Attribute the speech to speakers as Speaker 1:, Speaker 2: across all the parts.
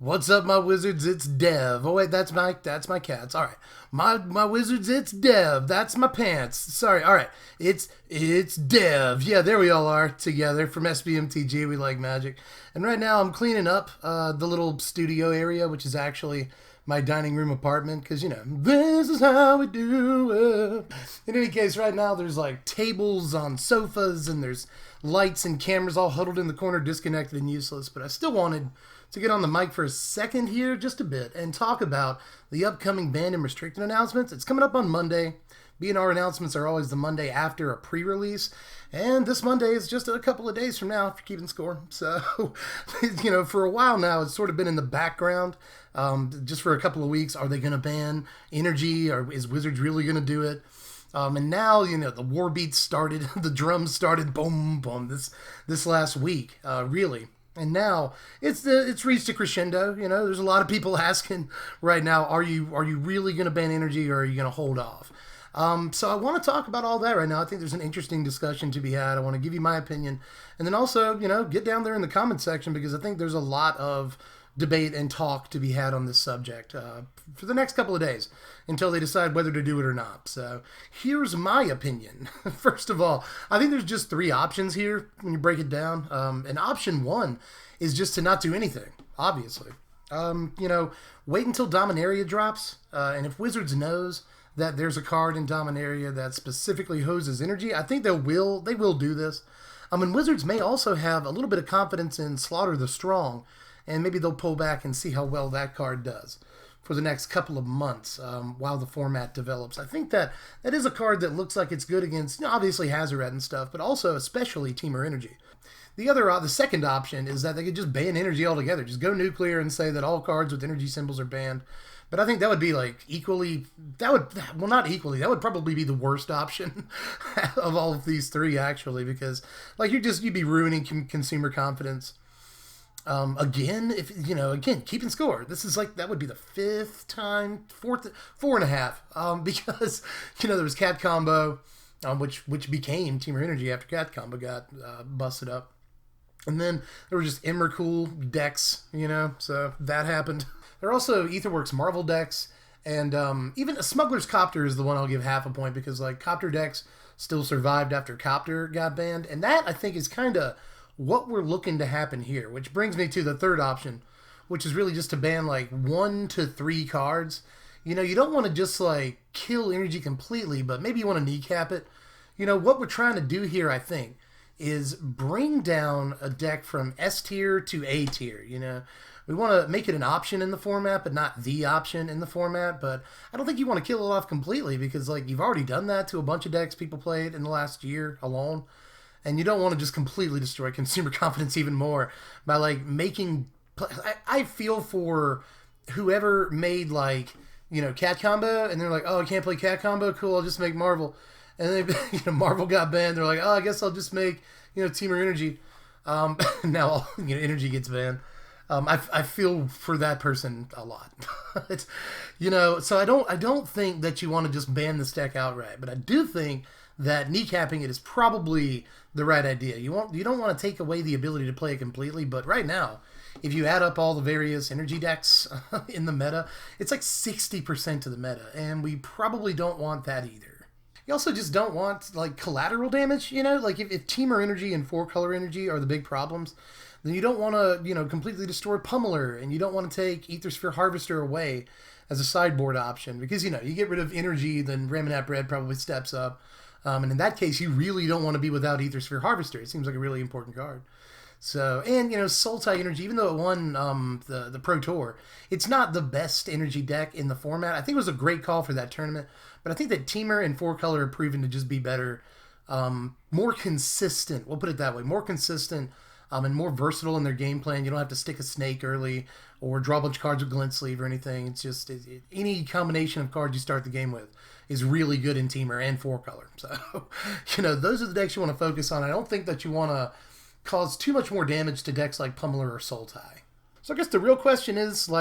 Speaker 1: What's up, my wizards? It's Dev. Oh wait, that's my cats. All right, my wizards. It's Dev. That's my pants. Sorry. All right, it's Dev. Yeah, there we all are together from Mtg. We like magic, and right now I'm cleaning up the little studio area, which is actually my dining room apartment, because this is how we do it. In any case, right now there's like tables on sofas and there's lights and cameras all huddled in the corner, disconnected and useless. But I still wanted to get on the mic for a second here, just a bit, and talk about the upcoming ban and restricted announcements. It's coming up on Monday. B&R announcements are always the Monday after a pre-release, and this Monday is just a couple of days from now, if you're keeping score. So, for a while now, it's sort of been in the background, just for a couple of weeks. Are they going to ban energy, or is Wizards really going to do it? And now, the war beats started, the drums started, boom, boom, this last week, really. And now it's reached a crescendo. There's a lot of people asking right now, are you really going to ban energy, or are you going to hold off? So I want to talk about all that right now. I think there's an interesting discussion to be had. I want to give you my opinion, and then also, get down there in the comment section, because I think there's a lot of debate and talk to be had on this subject for the next couple of days until they decide whether to do it or not. So here's my opinion. First of all, I think there's just three options here when you break it down. And option one is just to not do anything, obviously. Wait until Dominaria drops, and if Wizards knows that there's a card in Dominaria that specifically hoses energy, I think they will do this. And Wizards may also have a little bit of confidence in Slaughter the Strong, and maybe they'll pull back and see how well that card does for the next couple of months while the format develops. I think that is a card that looks like it's good against, obviously Hazoret and stuff, but also especially Temur Energy. The second option is that they could just ban energy altogether. Just go nuclear and say that all cards with energy symbols are banned. But I think that would be not equally, that would probably be the worst option of all of these three, actually, because you'd be ruining consumer confidence. Again, keeping score. This is that would be the four and a half, because, there was Cat Combo, which became Temur Energy after Cat Combo got busted up. And then there were just Emrakul decks, so that happened. There are also Aetherworks Marvel decks, and even a Smuggler's Copter is the one I'll give half a point, because Copter decks still survived after Copter got banned, and that, I think, is kind of what we're looking to happen here, which brings me to the third option, which is really just to ban 1 to 3 cards. You don't want to just kill energy completely, but maybe you want to kneecap it. What we're trying to do here, I think, is bring down a deck from S tier to A tier. We want to make it an option in the format, but not the option in the format. But I don't think you want to kill it off completely, because you've already done that to a bunch of decks people played in the last year alone. And you don't want to just completely destroy consumer confidence even more by making. I feel for whoever made Cat Combo, and they're like, oh, I can't play Cat Combo. Cool, I'll just make Marvel. And then Marvel got banned. They're like, oh, I guess I'll just make Temur Energy. Now Energy gets banned. I feel for that person a lot. It's so I don't think that you want to just ban this deck outright, but I do think that kneecapping it is probably the right idea. You don't want to take away the ability to play it completely, but right now, if you add up all the various energy decks in the meta, it's 60% of the meta, and we probably don't want that either. You also just don't want collateral damage, if Temur Energy and 4-color energy are the big problems, then you don't want to, completely destroy Pummeler, and you don't want to take Aethersphere Harvester away as a sideboard option, because, you get rid of energy, then Raminap Red probably steps up. And in that case, you really don't want to be without Aethersphere Harvester. It seems like a really important card. So, and, Sultai Energy, even though it won the Pro Tour, it's not the best energy deck in the format. I think it was a great call for that tournament, but I think that Temur and 4-color have proven to just be better, more consistent. We'll put it that way. More consistent and more versatile in their game plan. You don't have to stick a snake early or draw a bunch of cards with Glint Sleeve or anything. It's just any combination of cards you start the game with is really good in Temur and 4-color. So, those are the decks you want to focus on. I don't think that you want to cause too much more damage to decks like Pummeler or Sultai. So I guess the real question is,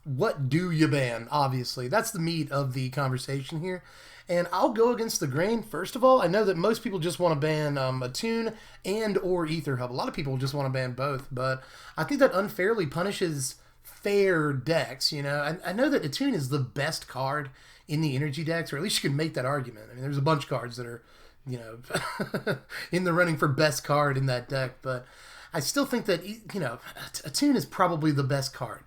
Speaker 1: what do you ban? Obviously, that's the meat of the conversation here. And I'll go against the grain. First of all, I know that most people just want to ban Attune and or Ether Hub. A lot of people just want to ban both, but I think that unfairly punishes fair decks. You know, I know that Attune is the best card in the energy decks, or at least you can make that argument. I mean, there's a bunch of cards that are, you know, in the running for best card in that deck, but I still think that, you know, Attune is probably the best card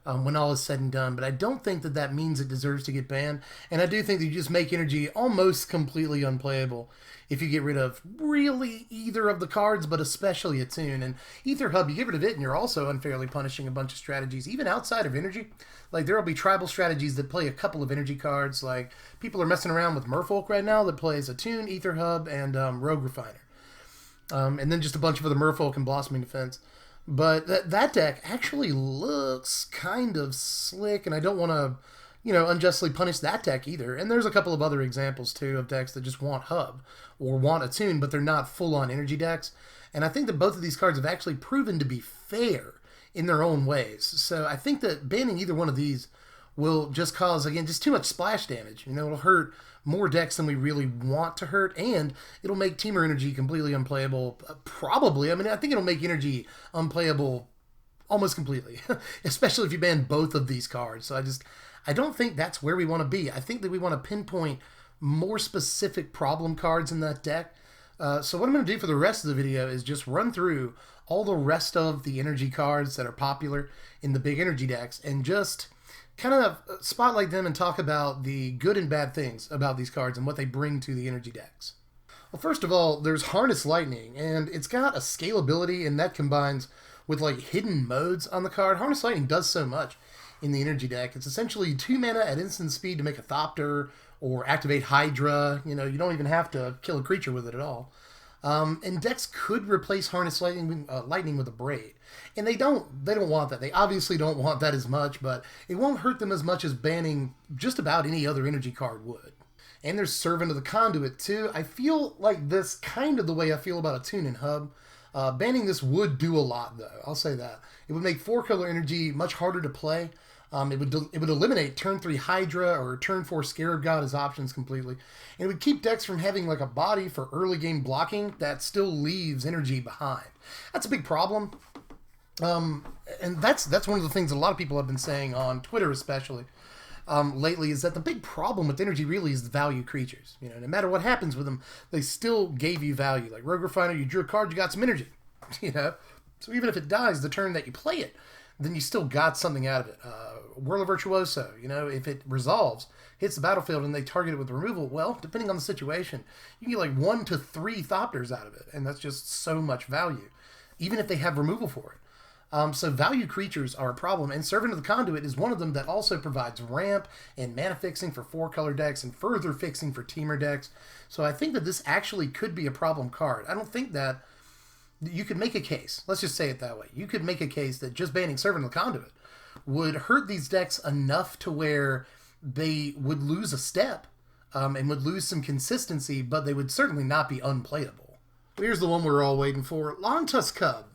Speaker 1: when all is said and done, but I don't think that that means it deserves to get banned, and I do think that you just make energy almost completely unplayable if you get rid of really either of the cards, but especially Attune. And Ether Hub, you get rid of it, and you're also unfairly punishing a bunch of strategies, even outside of energy. Like, there will be tribal strategies that play a couple of energy cards. Like, people are messing around with Merfolk right now that plays Attune, Ether Hub, and Rogue Refiner. And then just a bunch of other Merfolk and Blossoming Defense. But that deck actually looks kind of slick, and I don't want to, you know, unjustly punish that deck either. And there's a couple of other examples, too, of decks that just want Hub or want Attune, but they're not full-on energy decks. And I think that both of these cards have actually proven to be fair in their own ways. So I think that banning either one of these will just cause, again, just too much splash damage. You know, it'll hurt more decks than we really want to hurt, and it'll make Teamer Energy completely unplayable. Probably. I mean, I think it'll make Energy unplayable almost completely, especially if you ban both of these cards. So I don't think that's where we want to be. I think that we want to pinpoint more specific problem cards in that deck. So what I'm going to do for the rest of the video is just run through all the rest of the energy cards that are popular in the big energy decks and just kind of spotlight them and talk about the good and bad things about these cards and what they bring to the energy decks. Well, first of all, there's Harness Lightning, and it's got a scalability, and that combines with like hidden modes on the card. Harness Lightning does so much in the energy deck. It's essentially 2 mana at instant speed to make a Thopter or activate Hydra. You know, you don't even have to kill a creature with it at all. And decks could replace Harness Lightning with a Braid. And they don't want that. They obviously don't want that as much, but it won't hurt them as much as banning just about any other energy card would. And there's Servant of the Conduit too. I feel like this kind of the way I feel about Attune and Hub. Banning this would do a lot though, I'll say that. It would make 4-color energy much harder to play. It would eliminate turn 3 Hydra or turn 4 Scarab God as options completely. And it would keep decks from having like a body for early game blocking that still leaves energy behind. That's a big problem. And that's one of the things a lot of people have been saying on Twitter especially lately, is that the big problem with energy really is the value creatures. You know, no matter what happens with them, they still gave you value. Like Rogue Refiner, you drew a card, you got some energy. You know, so even if it dies the turn that you play it, then you still got something out of it. Whirl of Virtuoso, you know, if it resolves, hits the battlefield and they target it with removal, well, depending on the situation, you can get like 1 to 3 Thopters out of it, and that's just so much value, even if they have removal for it. So value creatures are a problem, and Servant of the Conduit is one of them that also provides ramp and mana fixing for 4-color decks and further fixing for teamer decks. So I think that this actually could be a problem card. I don't think that you could make a case, let's just say it that way, you could make a case that just banning Servant of the Conduit would hurt these decks enough to where they would lose a step and would lose some consistency, but they would certainly not be unplayable. Here's the one we're all waiting for, Longtusk Cub.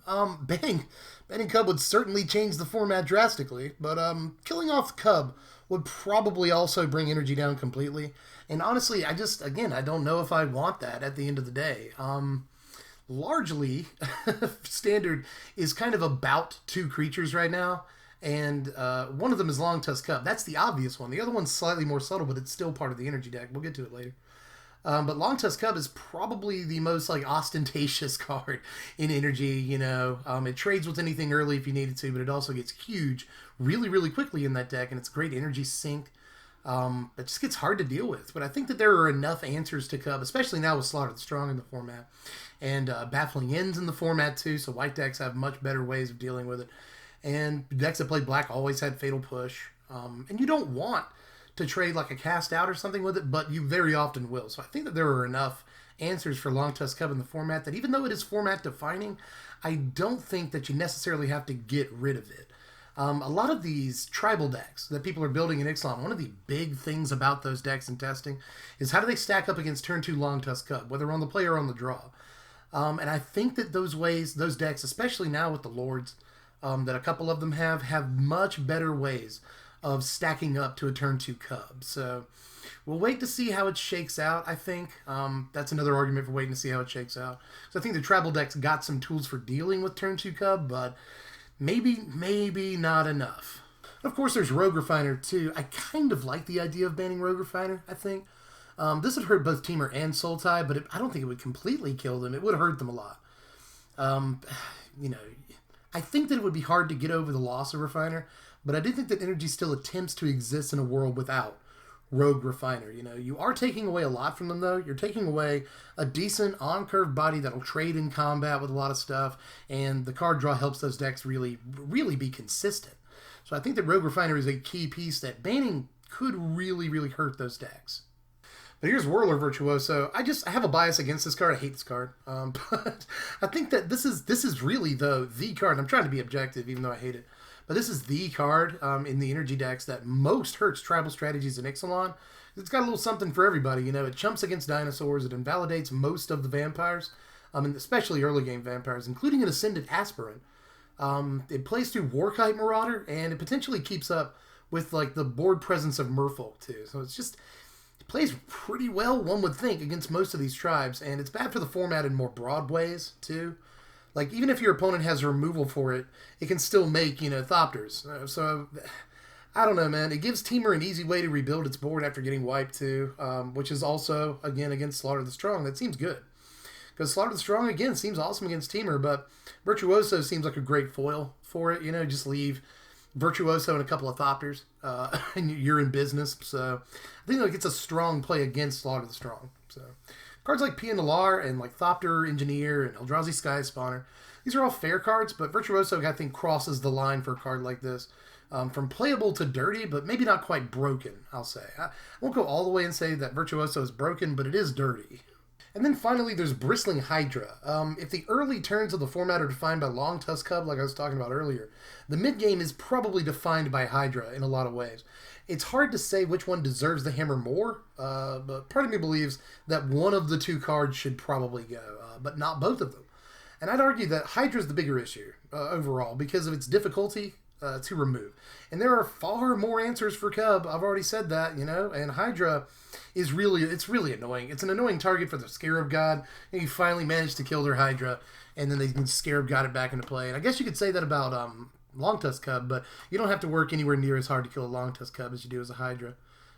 Speaker 1: Banning Cub would certainly change the format drastically, but killing off the Cub would probably also bring energy down completely. And honestly, I don't know if I want that at the end of the day. Largely, Standard is kind of about 2 creatures right now, and one of them is Longtusk Cub. That's the obvious one. The other one's slightly more subtle, but it's still part of the energy deck. We'll get to it later. But Longtusk Cub is probably the most like ostentatious card in energy. You know, it trades with anything early if you needed to, but it also gets huge really, really quickly in that deck, and it's a great energy sink. It just gets hard to deal with. But I think that there are enough answers to Cub, especially now with Slaughter the Strong in the format, and Baffling Ends in the format too, so white decks have much better ways of dealing with it. And decks that play black always had Fatal Push. And you don't want to trade like a Cast Out or something with it, but you very often will. So I think that there are enough answers for Longtusk Cub in the format that even though it is format defining, I don't think that you necessarily have to get rid of it. A lot of these tribal decks that people are building in Ixalan, one of the big things about those decks in testing is how do they stack up against turn 2 Longtusk Cub, whether on the play or on the draw. And I think that those decks, especially now with the Lords, that a couple of them have much better ways of stacking up to a turn 2 Cub. So we'll wait to see how it shakes out, I think. That's another argument for waiting to see how it shakes out. So I think the tribal decks got some tools for dealing with turn 2 Cub, but maybe not enough. Of course, there's Rogue Refiner too. I kind of like the idea of banning Rogue Refiner, I think. This would hurt both Teamer and Sultai, but I don't think it would completely kill them. It would hurt them a lot. You know, I think that it would be hard to get over the loss of Refiner, but I do think that Energy still attempts to exist in a world without Rogue Refiner. You know, you are taking away a lot from them, though. You're taking away a decent on-curve body that'll trade in combat with a lot of stuff, and the card draw helps those decks really be consistent. So I think that Rogue Refiner is a key piece that banning could really hurt those decks. But here's Whirler Virtuoso. I have a bias against this card. I hate this card. But I think that this is really, though, the card. I'm trying to be objective, even though I hate it. But this is the card in the energy decks that most hurts tribal strategies in Ixalan. It's got a little something for everybody. You know, it chumps against dinosaurs. It invalidates most of the vampires, and especially early game vampires, including an Ascended Aspirant. It plays through Warkite Marauder, and it potentially keeps up with like the board presence of Merfolk too. So it's just... it plays pretty well, one would think, against most of these tribes, and it's bad for the format in more broad ways, too. Like, even if your opponent has removal for it, it can still make, you know, Thopters. So, I don't know, man. It gives Teamer an easy way to rebuild its board after getting wiped, too, which is also, again, against Slaughter the Strong. That seems good. Because Slaughter the Strong, again, seems awesome against Teamer, but Virtuoso seems like a great foil for it. You know, just leave Virtuoso and a couple of Thopters, and you're in business. So I think like it's a strong play against Slaughter the Strong. So cards like Pia Nalar and like Thopter Engineer and Eldrazi Sky Spawner, these are all fair cards, but Virtuoso I think crosses the line for a card like this. From playable to dirty, but maybe not quite broken, I'll say. I won't go all the way and say that Virtuoso is broken, but it is dirty. And then finally, there's Bristling Hydra. If the early turns of the format are defined by Longtusk Cub, like I was talking about earlier, the mid-game is probably defined by Hydra in a lot of ways. It's hard to say which one deserves the hammer more, but part of me believes that one of the two cards should probably go, but not both of them. And I'd argue that Hydra is the bigger issue overall because of its difficulty to remove. And there are far more answers for Cub. I've already said that, you know, and Hydra is it's really annoying. It's an annoying target for the Scarab God. And you finally managed to kill their Hydra, and then they can Scarab God it back into play. And I guess you could say that about Longtusk Cub, but you don't have to work anywhere near as hard to kill a Longtusk Cub as you do as a Hydra.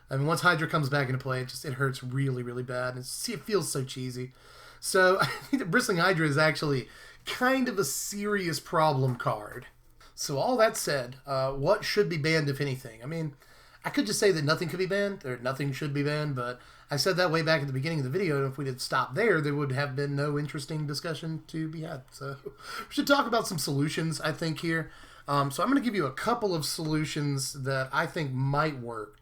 Speaker 1: I mean, once Hydra comes back into play, it hurts really bad. And it feels so cheesy. So I think that Bristling Hydra is actually kind of a serious problem card. So all that said, what should be banned, if anything? I mean, I could just say that nothing could be banned, or nothing should be banned, but I said that way back at the beginning of the video, and if we did stop there would have been no interesting discussion to be had. So we should talk about some solutions, I think, here. So I'm going to give you a couple of solutions that I think might work.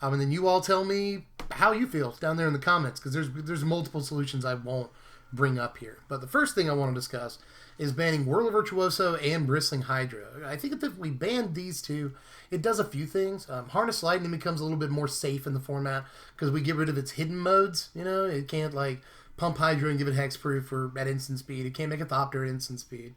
Speaker 1: And then you all tell me how you feel down there in the comments, because there's multiple solutions I won't bring up here. But the first thing I want to discuss is banning Whirler Virtuoso and Bristling Hydra. I think if we ban these two, it does a few things. Harness Lightning becomes a little bit more safe in the format because we get rid of its hidden modes. You know, it can't like pump Hydra and give it hexproof or at instant speed. It can't make a Thopter at instant speed.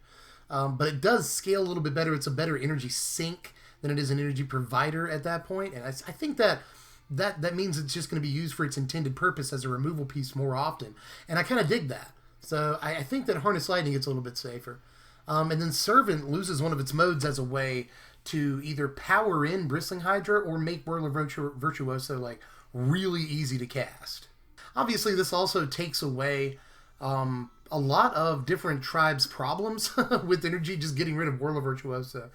Speaker 1: But it does scale a little bit better. It's a better energy sink than it is an energy provider at that point. And I think that means it's just going to be used for its intended purpose as a removal piece more often. And I kind of dig that. So I think that Harness Lightning gets a little bit safer. And then Servant loses one of its modes as a way to either power in Bristling Hydra or make Whirler Virtuoso like really easy to cast. Obviously, this also takes away a lot of different tribes' problems with energy, just getting rid of Whirler Virtuoso,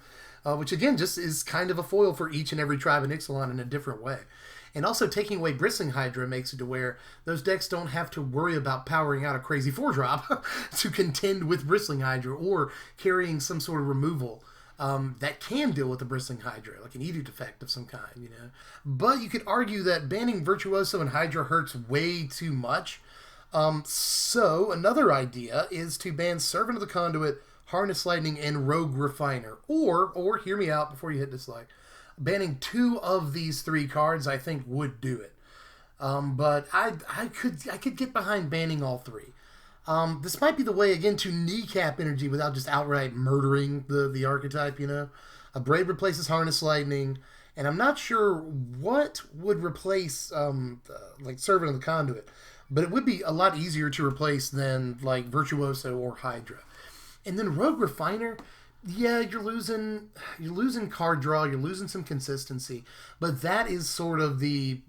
Speaker 1: which again just is kind of a foil for each and every tribe in Ixalan in a different way. And also taking away Bristling Hydra makes it to where those decks don't have to worry about powering out a crazy 4-drop to contend with Bristling Hydra or carrying some sort of removal that can deal with the Bristling Hydra, like an Edict effect of some kind, you know. But you could argue that banning Virtuoso and Hydra hurts way too much. So another idea is to ban Servant of the Conduit, Harness Lightning, and Rogue Refiner. Or hear me out before you hit dislike. Banning 2 of these 3 cards, I think, would do it. But I could get behind banning all 3. This might be the way, again, to kneecap energy without just outright murdering the archetype, you know? A Brave replaces Harness Lightning, and I'm not sure what would replace, like, Servant of the Conduit. But it would be a lot easier to replace than, like, Virtuoso or Hydra. And then Rogue Refiner Yeah, you're losing card draw, you're losing some consistency, but that is sort of the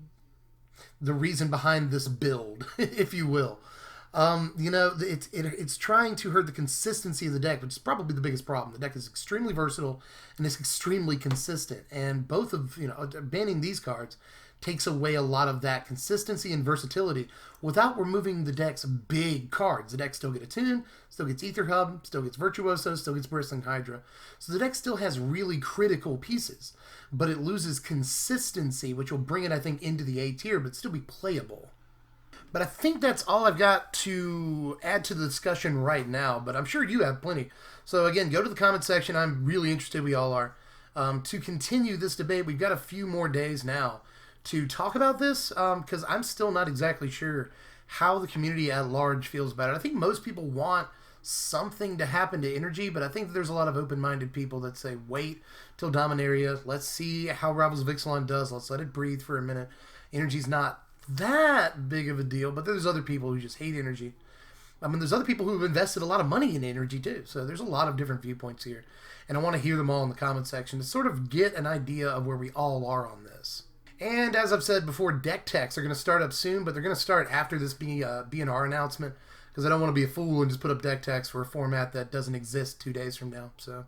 Speaker 1: reason behind this build, if you will. It's trying to hurt the consistency of the deck, which is probably the biggest problem. The deck is extremely versatile and it's extremely consistent, and both of banning these cards takes away a lot of that consistency and versatility without removing the deck's big cards. The deck still gets Attune, still gets Ether Hub, still gets Virtuoso, still gets Bristling Hydra. So the deck still has really critical pieces, but it loses consistency, which will bring it, I think, into the A tier, but still be playable. But I think that's all I've got to add to the discussion right now, but I'm sure you have plenty. So again, go to the comment section. I'm really interested, we all are. To continue this debate, we've got a few more days now to talk about this, because I'm still not exactly sure how the community at large feels about it. I think most people want something to happen to Energy, but I think there's a lot of open-minded people that say, wait till Dominaria, let's see how Rivals of Ixalan does, let's let it breathe for a minute. Energy's not that big of a deal, but there's other people who just hate Energy. I mean, there's other people who have invested a lot of money in Energy too, so there's a lot of different viewpoints here, and I want to hear them all in the comment section to sort of get an idea of where we all are on this. And as I've said before, Deck Techs are going to start up soon, but they're going to start after this BNR announcement, because I don't want to be a fool and just put up Deck Techs for a format that doesn't exist 2 days from now. So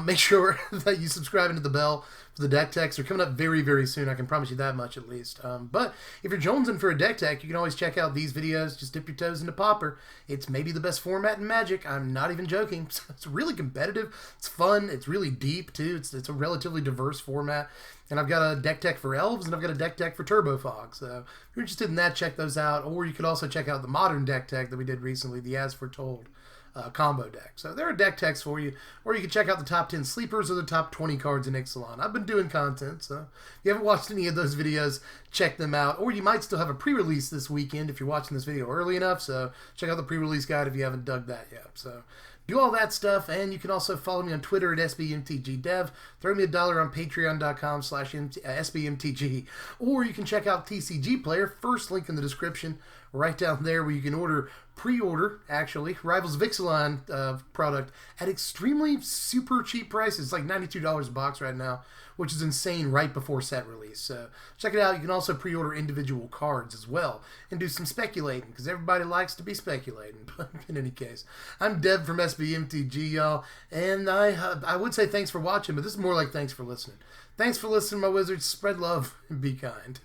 Speaker 1: make sure that you subscribe into the bell for the Deck Techs. They're coming up very, very soon. I can promise you that much at least. But if you're jonesing for a Deck Tech, you can always check out these videos. Just dip your toes into Pauper. It's maybe the best format in Magic. I'm not even joking. It's really competitive. It's fun. It's really deep, too. It's a relatively diverse format. And I've got a Deck Tech for Elves, and I've got a Deck Tech for Turbo Fog. So if you're interested in that, check those out. Or you could also check out the modern Deck Tech that we did recently, the As Foretold combo deck. So there are Deck Techs for you. Or you can check out the top 10 sleepers or the top 20 cards in Ixalan. I've been doing content, so if you haven't watched any of those videos, check them out. Or you might still have a pre-release this weekend if you're watching this video early enough. So check out the pre-release guide if you haven't dug that yet. So do all that stuff, and you can also follow me on Twitter at SBMTGDev. Throw me $1 on patreon.com/SBMTG. Or you can check out TCG Player, first link in the description, right down there where you can pre-order, actually, Rivals of Ixalan product at extremely super cheap prices. It's like $92 a box right now, which is insane right before set release. So check it out. You can also pre-order individual cards as well and do some speculating, because everybody likes to be speculating. But in any case, I'm Dev from SBMTG, y'all, and I would say thanks for watching, but this is more like thanks for listening. Thanks for listening, my wizards. Spread love and be kind.